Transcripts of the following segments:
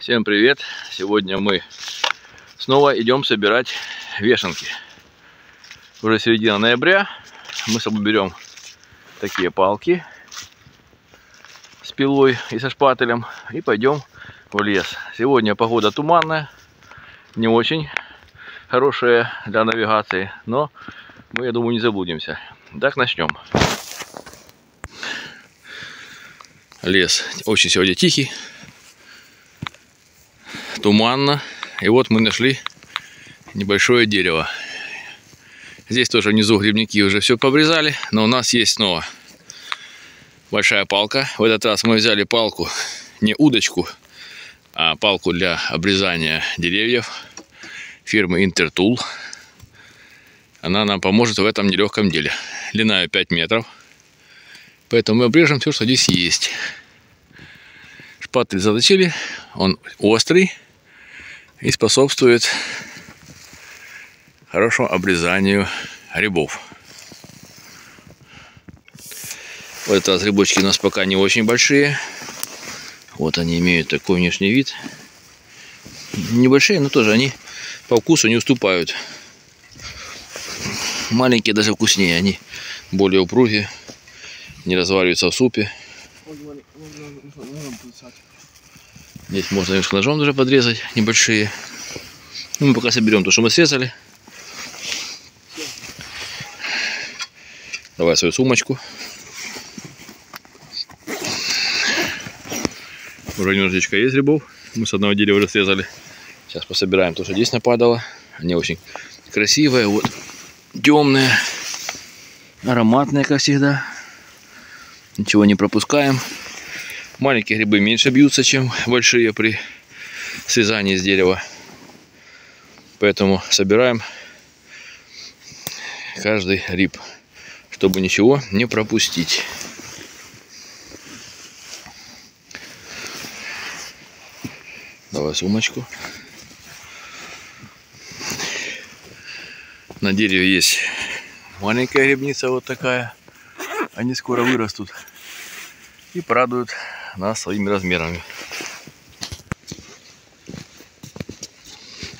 Всем привет! Сегодня мы снова идем собирать вешенки. Уже середина ноября. Мы с собой берем такие палки с пилой и со шпателем и пойдем в лес. Сегодня погода туманная, не очень хорошая для навигации, но мы, я думаю, не заблудимся. Так, начнем. Лес очень сегодня тихий, туманно. И вот мы нашли небольшое дерево. Здесь тоже внизу грибники уже все пообрезали, но у нас есть снова большая палка. В этот раз мы взяли палку, не удочку, а палку для обрезания деревьев фирмы Интертул. Она нам поможет в этом нелегком деле. Длина 5 метров. Поэтому мы обрежем все, что здесь есть. Шпатель заточили, он острый и способствует хорошему обрезанию грибов. В этот раз грибочки у нас пока не очень большие. Вот они имеют такой внешний вид. Небольшие, но тоже они по вкусу не уступают. Маленькие даже вкуснее, они более упругие, не разваливаются в супе. Здесь можно немножко ножом даже подрезать, небольшие. Ну, мы пока соберем то, что мы срезали. Давай свою сумочку. Уже немножечко есть грибов. Мы с одного дерева уже срезали. Сейчас пособираем то, что здесь нападало. Они очень красивые, вот темные, ароматные, как всегда. Ничего не пропускаем. Маленькие грибы меньше бьются, чем большие при срезании с дерева. Поэтому собираем каждый гриб, чтобы ничего не пропустить. Давай сумочку. На дереве есть маленькая грибница, вот такая. Они скоро вырастут и порадуют нас своими размерами.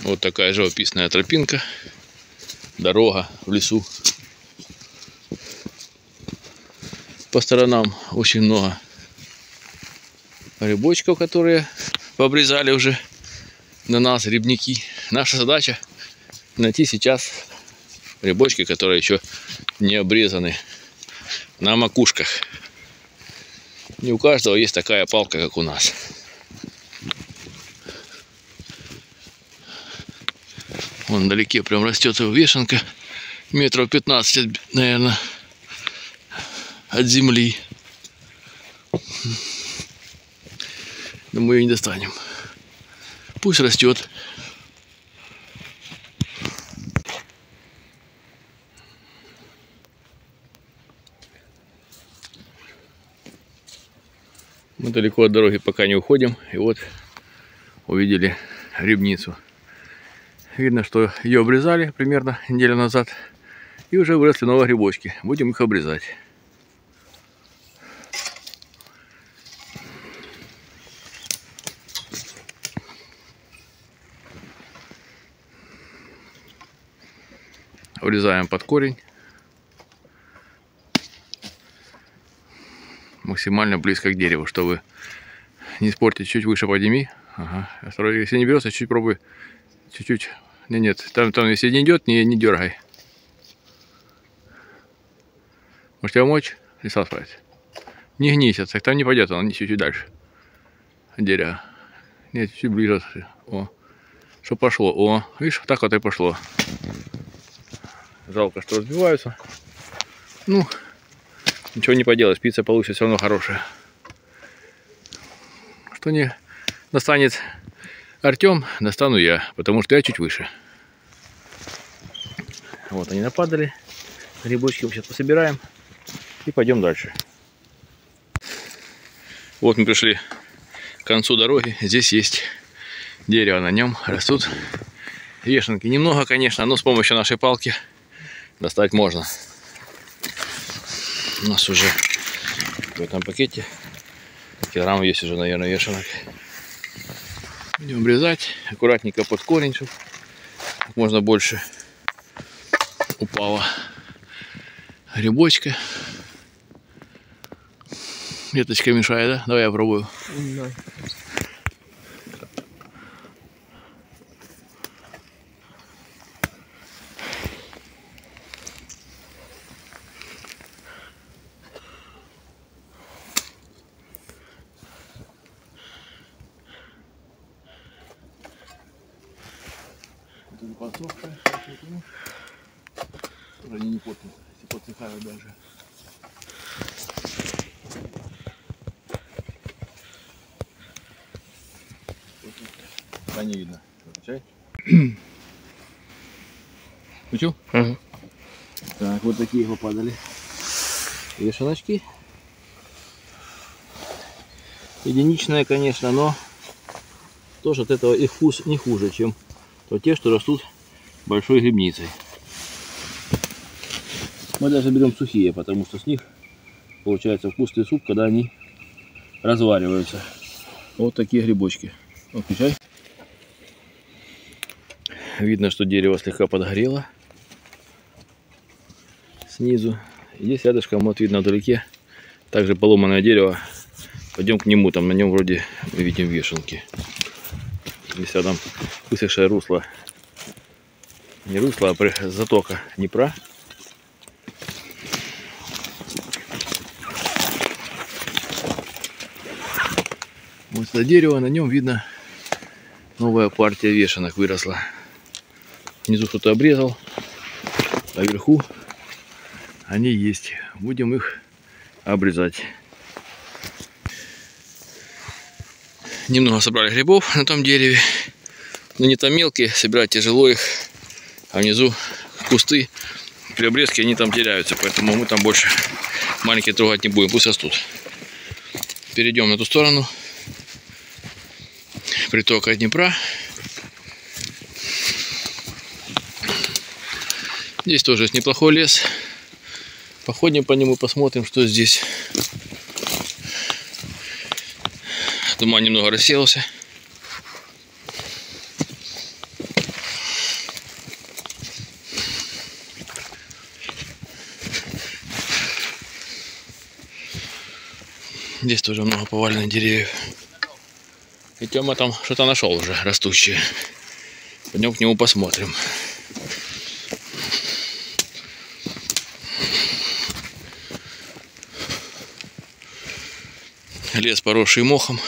Вот такая живописная тропинка, дорога в лесу. По сторонам очень много грибочков, которые пообрезали уже на нас грибники. Наша задача найти сейчас грибочки, которые еще не обрезаны на макушках. Не у каждого есть такая палка, как у нас. Вон вдалеке прям растет вешенка. Метров 15, наверное, от земли. Но мы ее не достанем. Пусть растет. Мы далеко от дороги пока не уходим. И вот увидели грибницу. Видно, что ее обрезали примерно неделю назад. И уже выросли новые грибочки. Будем их обрезать. Обрезаем под корень. Максимально близко к дереву, чтобы не испортить. Чуть выше подними. Ага. Если не берется, чуть пробуй. Чуть-чуть. Нет. Там если не идет, не дергай. Может тебе помочь? Леса справить. Не гнись, так там не пойдет, он чуть-чуть дальше. Дерево. Нет, чуть ближе. О. Что пошло? О, видишь, так вот и пошло. Жалко, что разбиваются. Ну, ничего не поделать, спица получится все равно хорошая. Что не достанет Артем, достану я, потому что я чуть выше. Вот они нападали. Грибочки мы сейчас пособираем и пойдем дальше. Вот мы пришли к концу дороги. Здесь есть дерево, на нем растут вешенки. Немного, конечно, но с помощью нашей палки достать можно. У нас уже в этом пакете килограмм есть уже, наверное, вешенок. Будем обрезать аккуратненько под корень, чтобы как можно больше упала грибочка. Веточка мешает, да? Давай я пробую. Да. Это не подсохшая, они не потные, если подсыхают даже. А не видно. Чай? Включил? Ага. Так, вот такие попадали вешалочки. Единичная, конечно, но тоже от этого их вкус не хуже, чем те, что растут большой грибницей. Мы даже берем сухие, потому что с них получается вкусный суп, когда они развариваются. Вот такие грибочки. Вот, включай. Видно, что дерево слегка подгорело снизу. И здесь рядышком, вот видно вдалеке, также поломанное дерево. Пойдем к нему, там на нем вроде мы видим вешалки. Здесь рядом высохшее русло. Не русло, а затока Днепра. Вот это дерево, на нем видно новая партия вешанок выросла. Внизу кто-то обрезал, а вверху они есть. Будем их обрезать. Немного собрали грибов на том дереве. Но они там мелкие, собирать тяжело их. А внизу кусты, при обрезке они там теряются. Поэтому мы там больше маленькие трогать не будем, пусть растут. Перейдем на ту сторону притока Днепра. Здесь тоже есть неплохой лес. Походим по нему, посмотрим, что здесь. Туман немного рассеялся. Здесь тоже много поваленных деревьев. И Тёма там что-то нашел уже растущее. Пойдем к нему посмотрим. Лес, поросший мохом.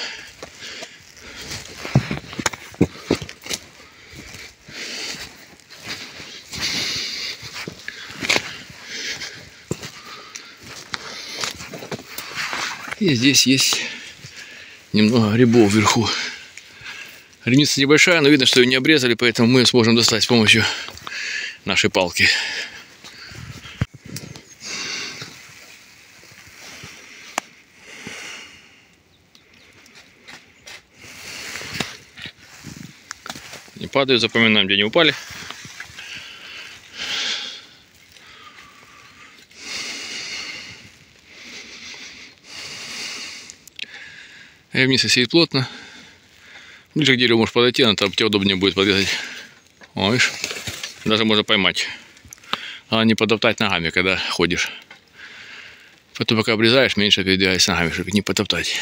И здесь есть немного грибов вверху. Грибница небольшая, но видно, что ее не обрезали, поэтому мы ее сможем достать с помощью нашей палки. Не падают, запоминаем, где они упали. Грибница сидит плотно. Ближе к дереву можешь подойти, но там тебе удобнее будет подвязать. О, видишь? Даже можно поймать. А не потоптать ногами, когда ходишь. Потом пока обрезаешь, меньше передвигайся ногами, чтобы не потоптать.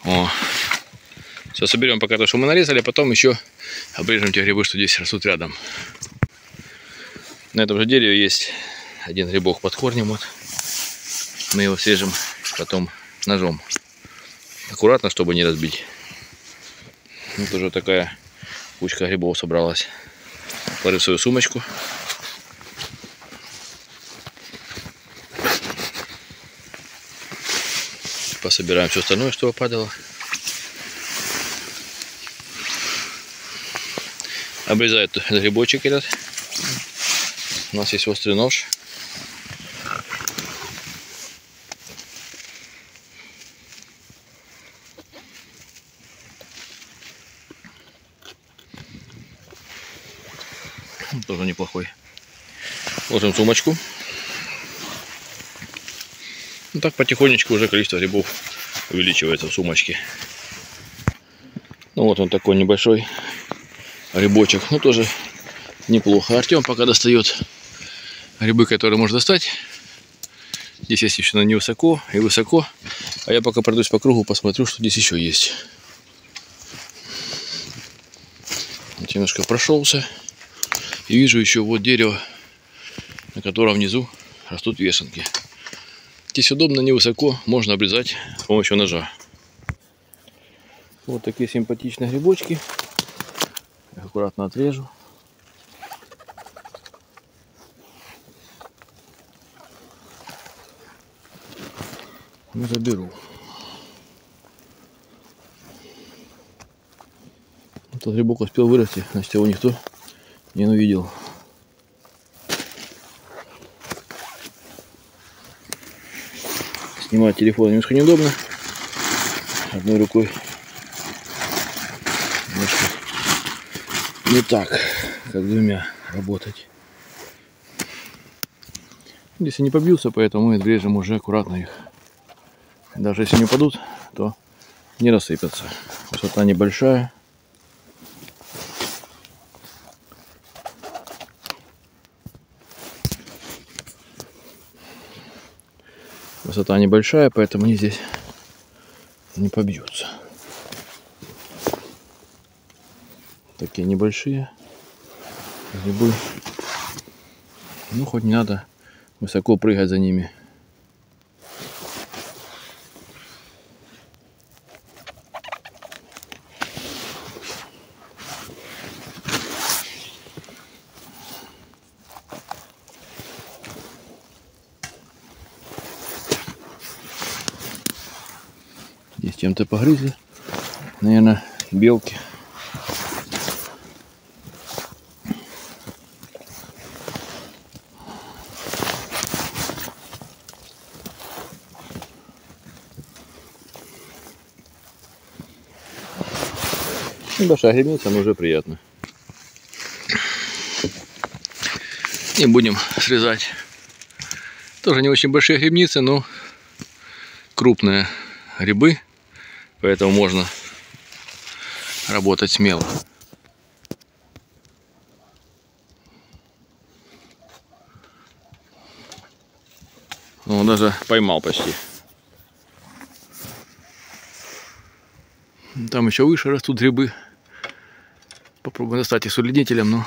О. Все, соберем пока то, что мы нарезали, а потом еще обрежем те грибы, что здесь растут рядом. На этом же дереве есть один грибок под корнем. Вот. Мы его срежем потом ножом. Аккуратно, чтобы не разбить. Вот уже такая кучка грибов собралась. Кладу в свою сумочку. Пособираем все остальное, что падало. Обрезает грибочек этот. У нас есть острый нож. Тоже неплохой. Ложим в сумочку. Ну, так потихонечку уже количество грибов увеличивается в сумочке. Ну вот он такой небольшой грибочек. Ну тоже неплохо. Артем пока достает грибы, которые можно достать. Здесь, естественно, невысоко и высоко. А я пока пройдусь по кругу, посмотрю, что здесь еще есть. Вот немножко прошелся. И вижу еще вот дерево, на котором внизу растут вешенки. Здесь удобно, невысоко, можно обрезать с помощью ножа. Вот такие симпатичные грибочки. Их аккуратно отрежу. И заберу. Этот грибок успел вырасти, значит его никто не увидел. Снимать телефон немножко неудобно. Одной рукой немножко не так, как двумя работать. Здесь я не побился, поэтому мы отрежем уже аккуратно их. Даже если не упадут, то не рассыпятся. Высота небольшая. Высота небольшая, поэтому они здесь не побьются. Такие небольшие грибы. Ну, хоть не надо высоко прыгать за ними. Здесь чем-то погрызли. Наверное, белки. Небольшая грибница, но уже приятно. И будем срезать. Тоже не очень большие грибницы, но крупные грибы. Поэтому можно работать смело. Он даже поймал почти. Там еще выше растут грибы. Попробуем достать их с удлинителем, но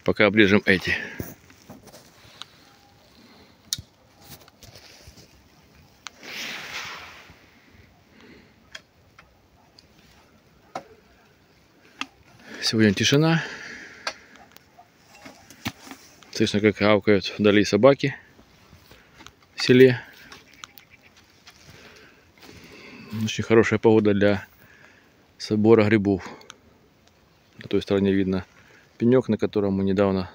пока обрежем эти. Сегодня тишина. Слышно, как гавкают вдали собаки в селе. Очень хорошая погода для собора грибов. На той стороне видно пенек, на котором мы недавно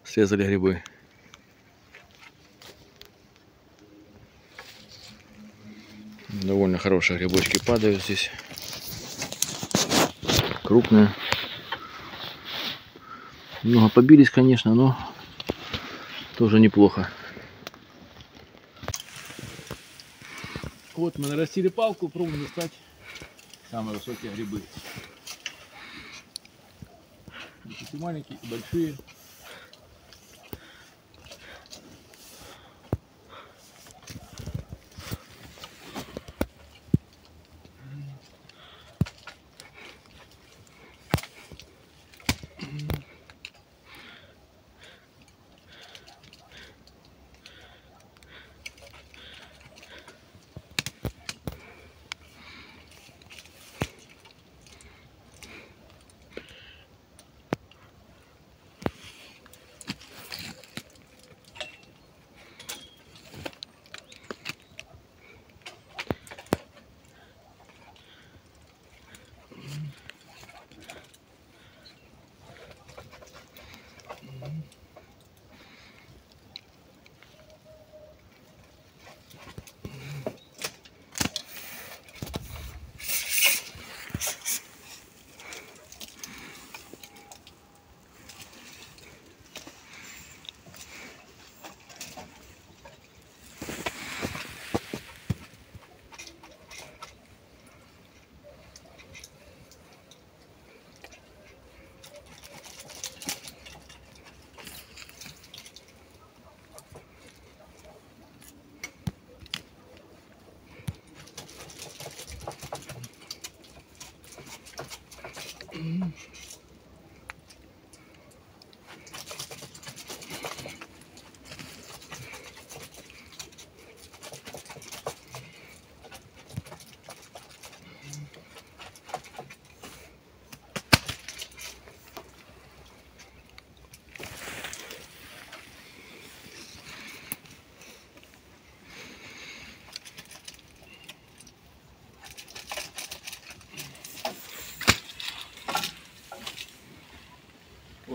срезали грибы. Довольно хорошие грибочки падают здесь. Крупные. Много побились, конечно, но тоже неплохо. Вот мы нарастили палку, пробуем достать самые высокие грибы. И маленькие, и большие.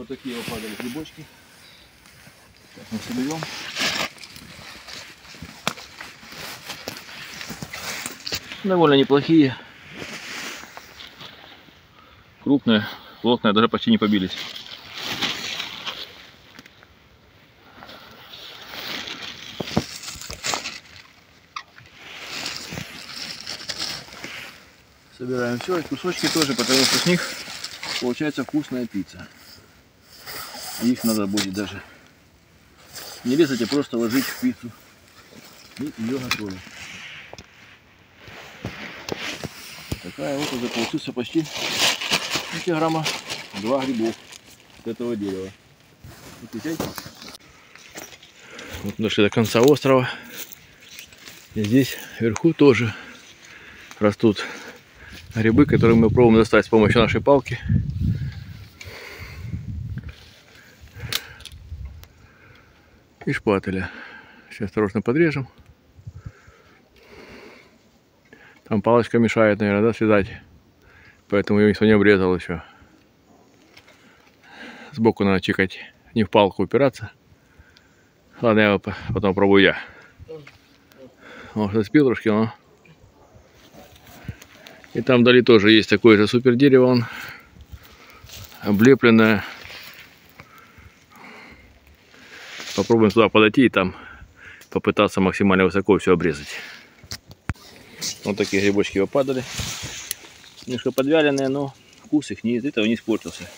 Вот такие выпадали грибочки. Сейчас мы соберем. Довольно неплохие. Крупные, плотные, даже почти не побились. Собираем все, и кусочки тоже, потому что с них получается вкусная пицца. Их надо будет даже не резать, а просто ложить в пиццу и ее готовить. Такая вот уже получится почти килограмма 2 грибов с этого дерева. Вот дошли до конца острова. И здесь вверху тоже растут грибы, которые мы пробуем достать с помощью нашей палки. И шпателя. Сейчас осторожно подрежем. Там палочка мешает, наверное, да, связать. Поэтому ее никто не обрезал еще. Сбоку надо чикать, не в палку упираться. Ладно, я потом пробую я. Может, спил трошки, но... И там вдали тоже есть такое же супер дерево, он облепленное. Попробуем туда подойти и там попытаться максимально высоко все обрезать. Вот такие грибочки выпадали. Немножко подвяленные, но вкус их не из этого не испортился.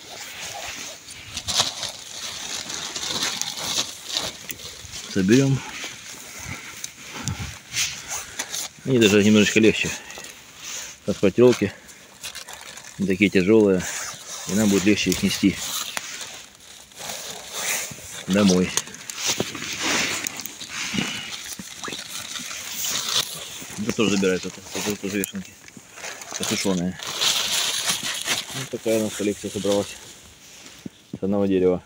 Соберем. Они даже немножечко легче. Распотелки. Не такие тяжелые. И нам будет легче их нести домой. Это тоже забирают, это тоже вешенки посушеные. Вот такая у нас коллекция собралась с одного дерева.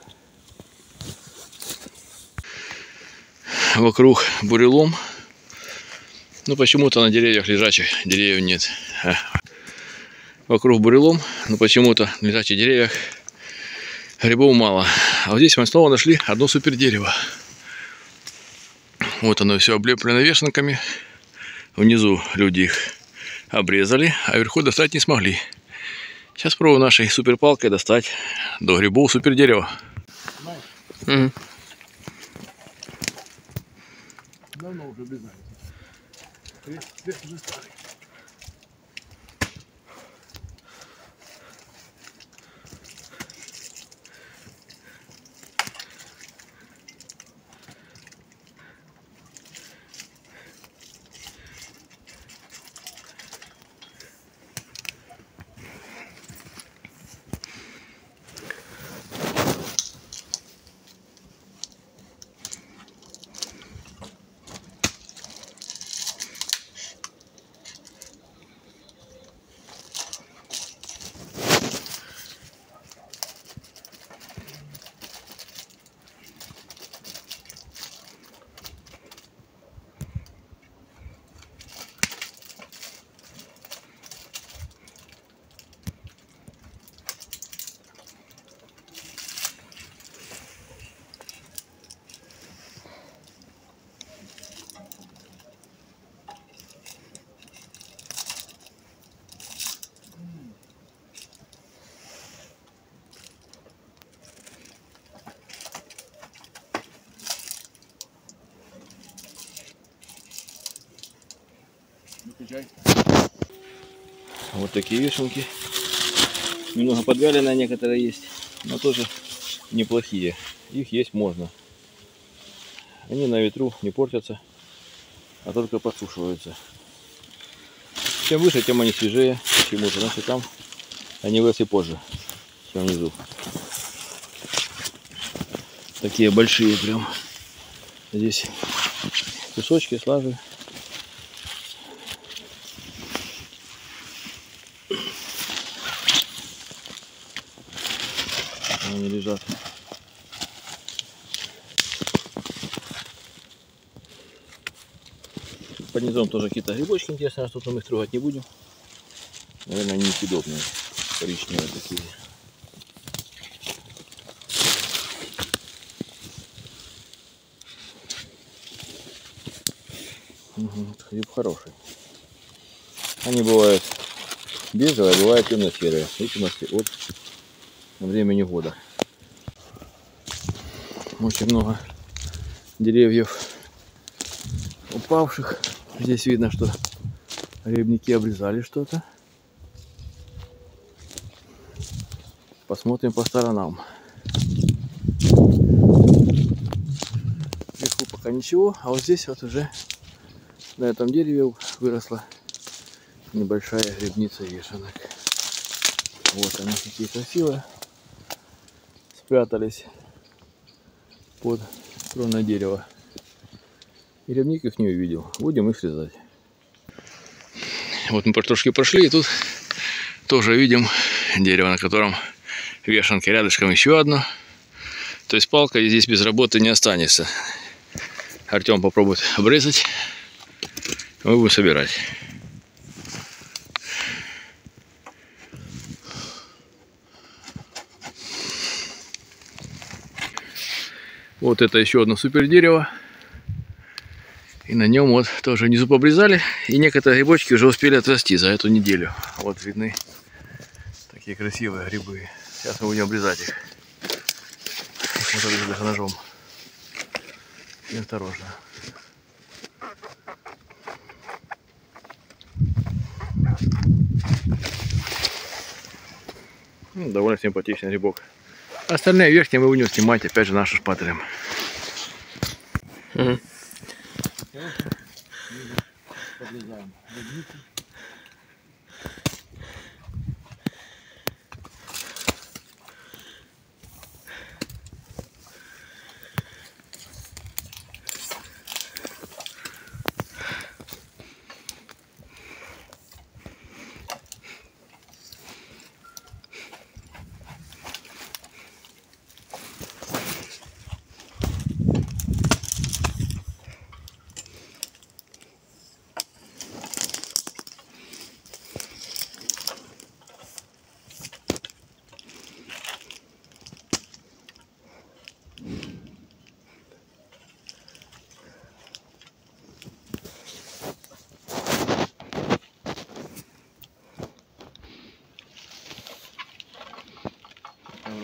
Вокруг бурелом. Ну почему-то на деревьях лежачих деревьев нет. Вокруг бурелом, но почему-то на лежачих деревьях грибов мало. А вот здесь мы снова нашли одно супер дерево. Вот оно все облеплено вешенками. Внизу люди их обрезали, а вверху достать не смогли. Сейчас пробую нашей супер палкой достать до грибов супер дерева. Угу. Давно уже обрезали. Крест уже старый. Вот такие вишенки. Немного подвяленные некоторые есть, но тоже неплохие. Их есть можно. Они на ветру не портятся, а только подсушиваются. Чем выше, тем они свежее. Почему-то, значит, там они выросли позже, чем внизу. Такие большие прям. Здесь кусочки слажены. Они лежат. Под низом тоже какие-то грибочки интересные, что мы их трогать не будем. Наверное, они несъедобные, коричневые такие. Угу, гриб хороший. Они бывают бежевые, бывают темно-серые. В зависимости от времени года. Очень много деревьев упавших. Здесь видно, что грибники обрезали что-то. Посмотрим по сторонам. Вверху пока ничего, а вот здесь вот уже на этом дереве выросла небольшая грибница вешенок. Вот они какие красивые. Спрятались под кроной дерева. И грибник их не увидел. Будем их срезать. Вот мы трошки прошли, и тут тоже видим дерево, на котором вешенки. Рядышком еще одно. То есть палка здесь без работы не останется. Артем попробует обрезать. Мы будем собирать. Вот это еще одно супер дерево. И на нем вот тоже внизу побрезали. И некоторые грибочки уже успели отрасти за эту неделю. Вот видны такие красивые грибы. Сейчас мы будем обрезать их. Их можно даже ножом. И осторожно. Довольно симпатичный грибок. Остальные верхние мы будем снимать опять же нашим шпателем.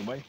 Вырубай.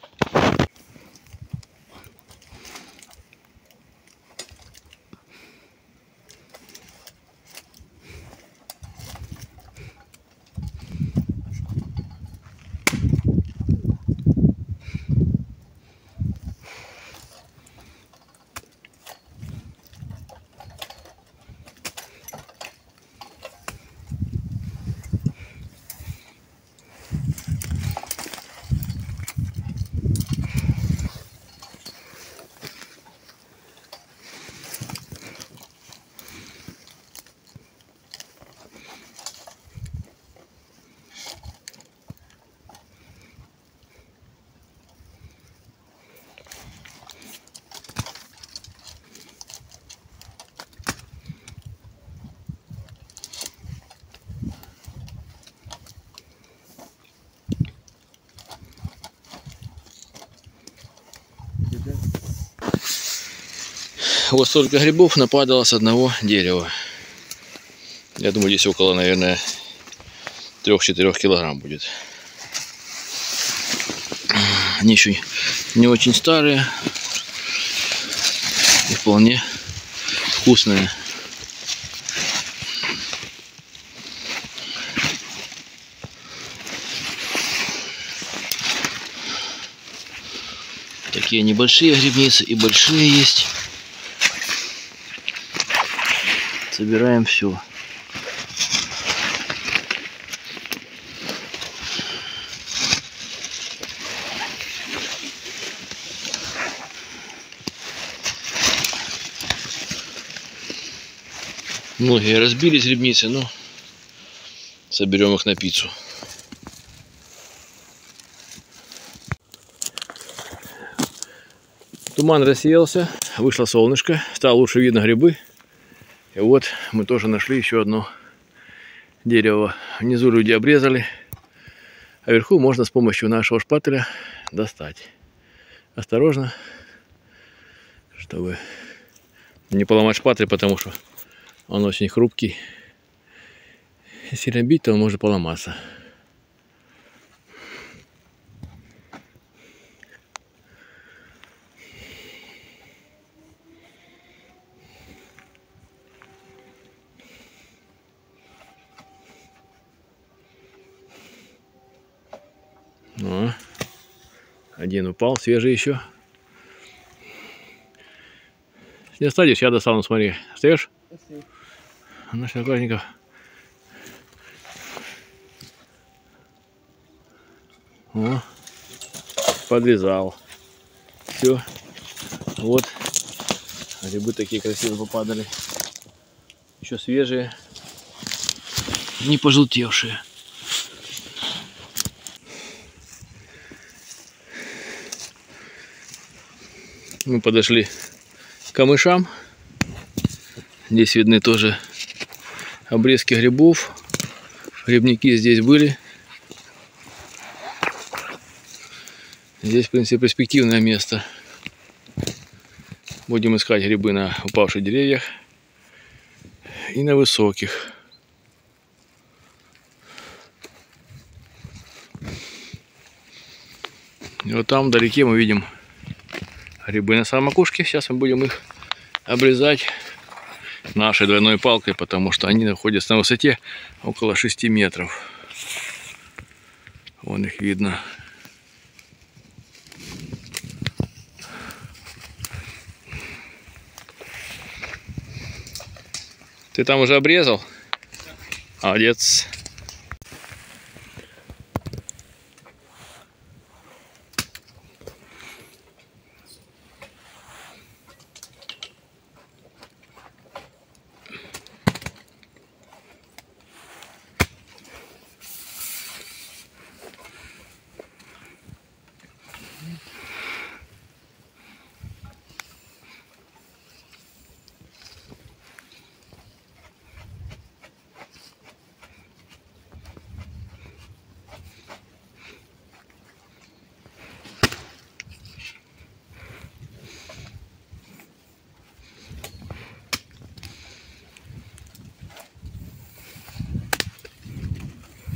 Вот столько грибов нападало с одного дерева. Я думаю, здесь около, наверное, 3-4 килограмм будет. Они еще не очень старые и вполне вкусные. Такие небольшие грибницы и большие есть. Собираем все. Многие разбились грибницы, но соберем их на пиццу. Туман рассеялся, вышло солнышко, стало лучше видно грибы. И вот мы тоже нашли еще одно дерево. Внизу люди обрезали, а вверху можно с помощью нашего шпателя достать. Осторожно, чтобы не поломать шпатель, потому что Он очень хрупкий. Если набить, то он может поломаться. Ну, один упал, свежий еще. Не останешь, я достану, смотри. Остаешь? Наших аккуратненько. О, подвязал. Все. Вот. Грибы такие красивые попадали. Еще свежие. Не пожелтевшие. Мы подошли к камышам. Здесь видны тоже обрезки грибов. Грибники здесь были. Здесь, в принципе, перспективное место. Будем искать грибы на упавших деревьях и на высоких. И вот там вдалеке мы видим грибы на самой макушке. Сейчас мы будем их обрезать нашей двойной палкой, потому что они находятся на высоте около 6 метров. Вон их видно. Ты там уже обрезал? Молодец.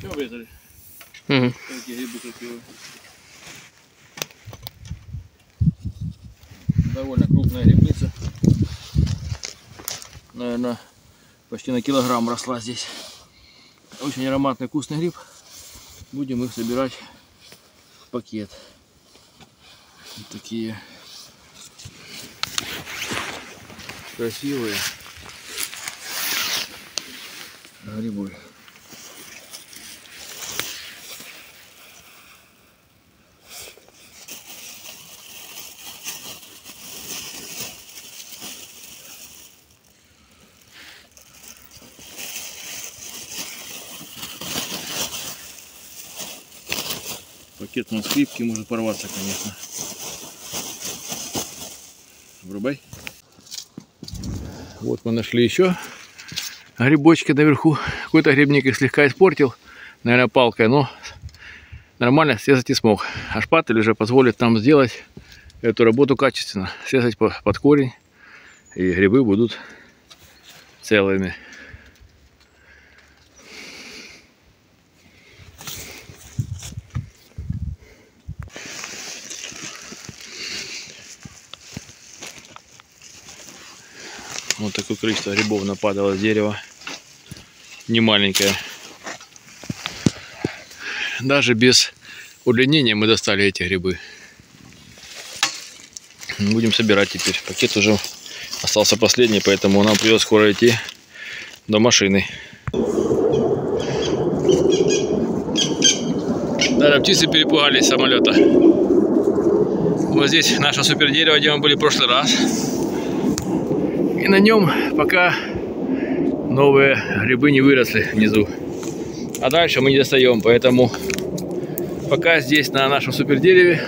Все обрезали? Угу. Какие грибы красивые. Довольно крупная грибница. Наверное, почти на килограмм росла здесь. Очень ароматный, вкусный гриб. Будем их собирать в пакет. Вот такие красивые грибы. Пакет он скрипкий, может порваться, конечно. Врубай. Вот мы нашли еще грибочки наверху. Какой-то грибник их слегка испортил, наверное, палкой, но нормально срезать не смог. А шпатель уже позволит нам сделать эту работу качественно. Срезать под корень, и грибы будут целыми. Вот такое количество грибов нападало с дерева. Не маленькое. Даже без удлинения мы достали эти грибы. Будем собирать теперь. Пакет уже остался последний, поэтому нам придется скоро идти до машины. Даже птицы перепугались самолета. Вот здесь наше супер дерево, где мы были в прошлый раз. И на нем пока новые грибы не выросли внизу. А дальше мы не достаем, поэтому пока здесь на нашем супер дереве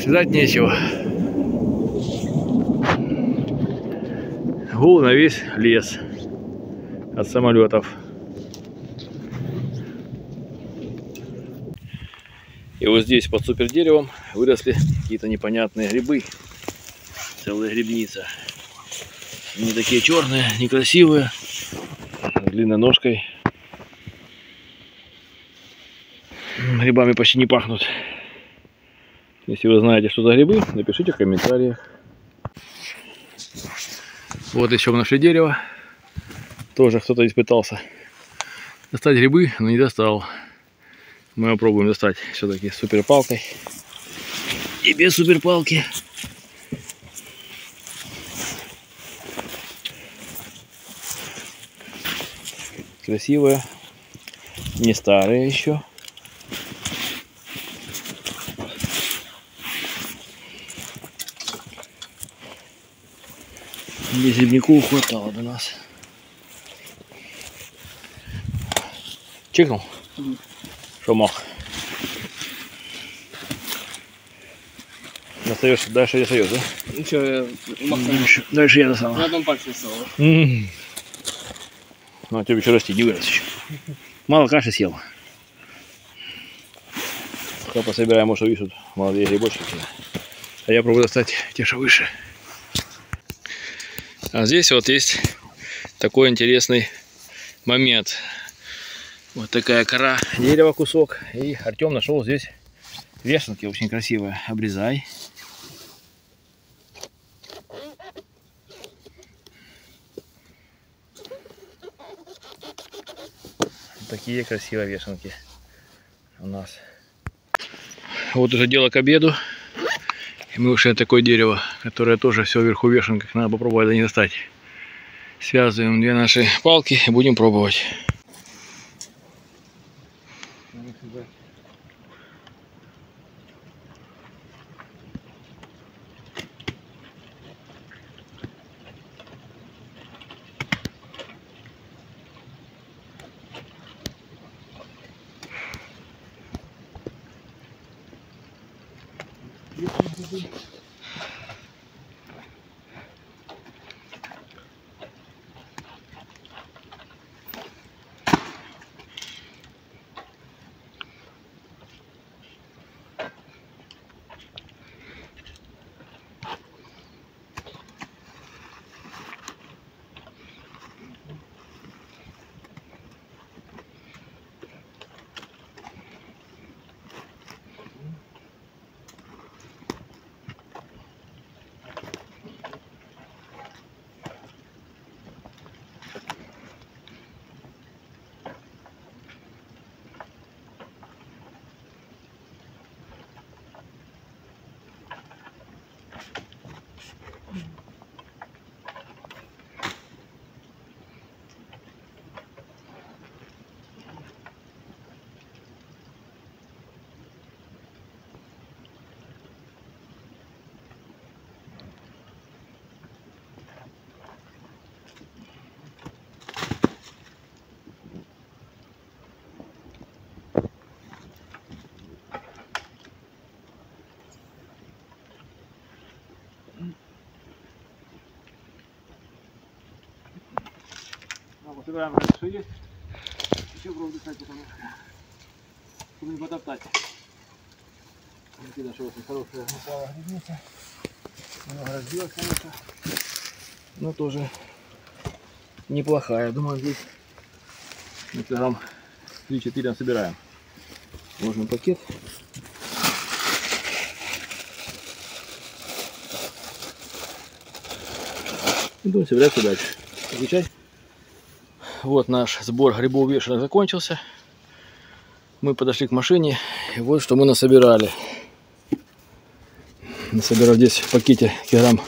связать нечего. Гул на весь лес от самолетов. И вот здесь под супер деревом выросли какие-то непонятные грибы. Целая грибница. Не такие черные, некрасивые, с длинной ножкой. Грибами почти не пахнут. Если вы знаете, что за грибы, напишите в комментариях. Вот еще мы нашли дерево. Тоже кто-то здесь пытался достать грибы, но не достал. Мы попробуем достать все-таки с суперпалкой. И без суперпалки. Красивые. Не старые еще. Здесь грибников хватало до нас. Чекнул? Что мог? Достаешь, дальше достаешь, да? Ну что, дальше я достал. на одном пальце стало. Ну, а тебе еще расти, не вырос еще. Мало каши съел. Пока пособираем, может, увидишь, тут молодые грибочки. А я пробую достать те, что выше. А здесь вот есть такой интересный момент. Вот такая кора дерева, кусок. И Артем нашел здесь вешенки очень красивые. Обрезай. Такие красивые вешенки у нас. Вот уже дело к обеду. И мы ушли на такое дерево, которое тоже все вверху в вешенках. Надо попробовать до не достать. Связываем две наши палки и будем пробовать. Собираем, что есть. Еще пробую достать, потому что чтобы не потоптать. Видно, что очень хорошая упала грибница. Много разбилась, конечно. Но тоже неплохая. Думаю, здесь килограмм 3-4 собираем. Ложим пакет. И будем собираться дальше. Изучай. Вот наш сбор грибов вешенок закончился. Мы подошли к машине. И вот что мы насобирали. Насобирал здесь в пакете килограмм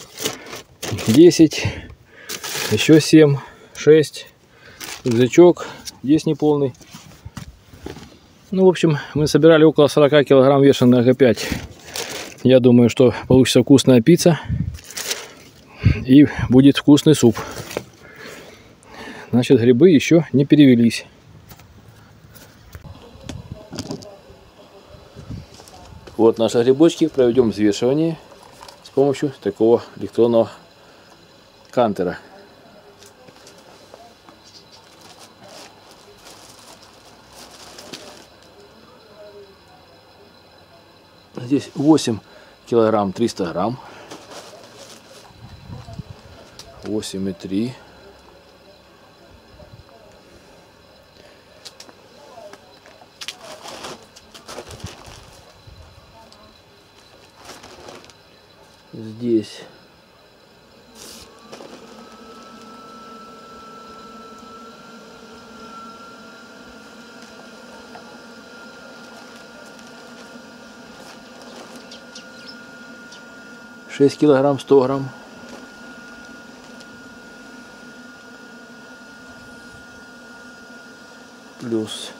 10. Еще 7, 6. Рюкзачок. Здесь неполный. Ну, в общем, мы собирали около 40 килограмм вешенок опять. Я думаю, что получится вкусная пицца. И будет вкусный суп. Значит, грибы еще не перевелись. Вот наши грибочки. Проведем взвешивание с помощью такого электронного кантера. Здесь 8 килограмм 300 грамм. 8,3. Здесь 6 килограмм 100 грамм. Плюс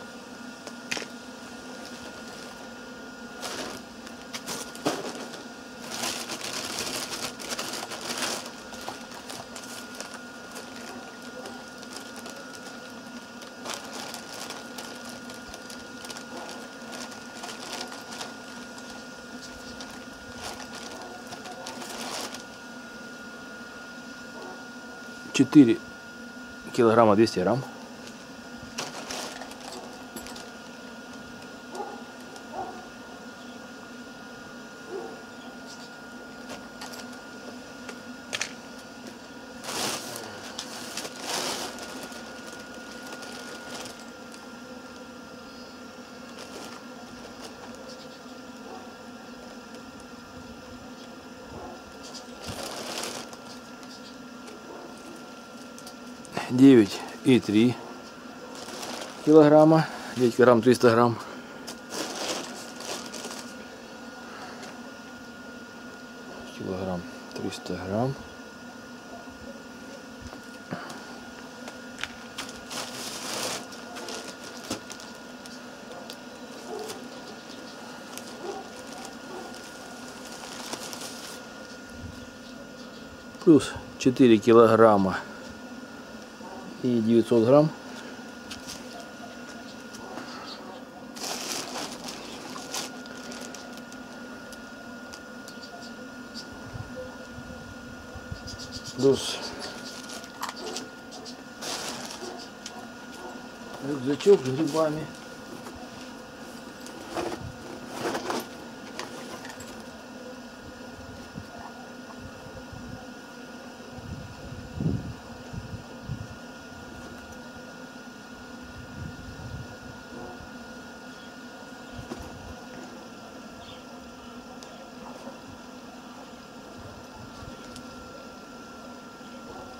4 килограмма 200 грамм. Девять и 3 килограмма, 9 килограмм 300 грамм. Килограмм 300 грамм. Плюс 4 килограмма и 900 грамм. Плюс рюкзачок с грибами.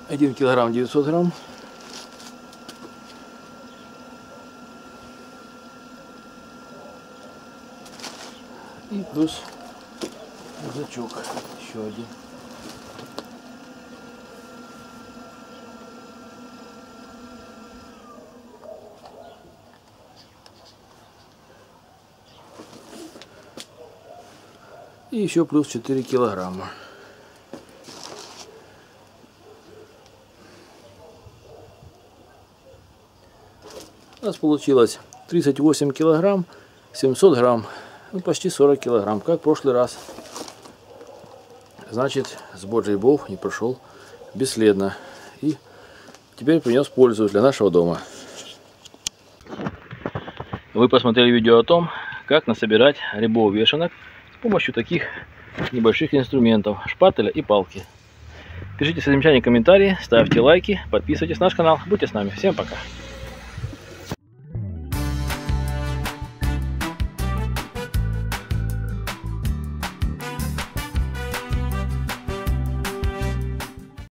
Один килограмм 900 грамм. И плюс рюкзачок еще один. И еще плюс 4 килограмма. У нас получилось 38 килограмм 700 грамм. Ну, почти 40 килограмм, как в прошлый раз. Значит, сбор грибов не прошел бесследно. И теперь принес пользу для нашего дома. Вы посмотрели видео о том, как насобирать грибов вешанок с помощью таких небольших инструментов: шпателя и палки. Пишите свои замечания, комментарии, ставьте лайки, подписывайтесь на наш канал. Будьте с нами. Всем пока!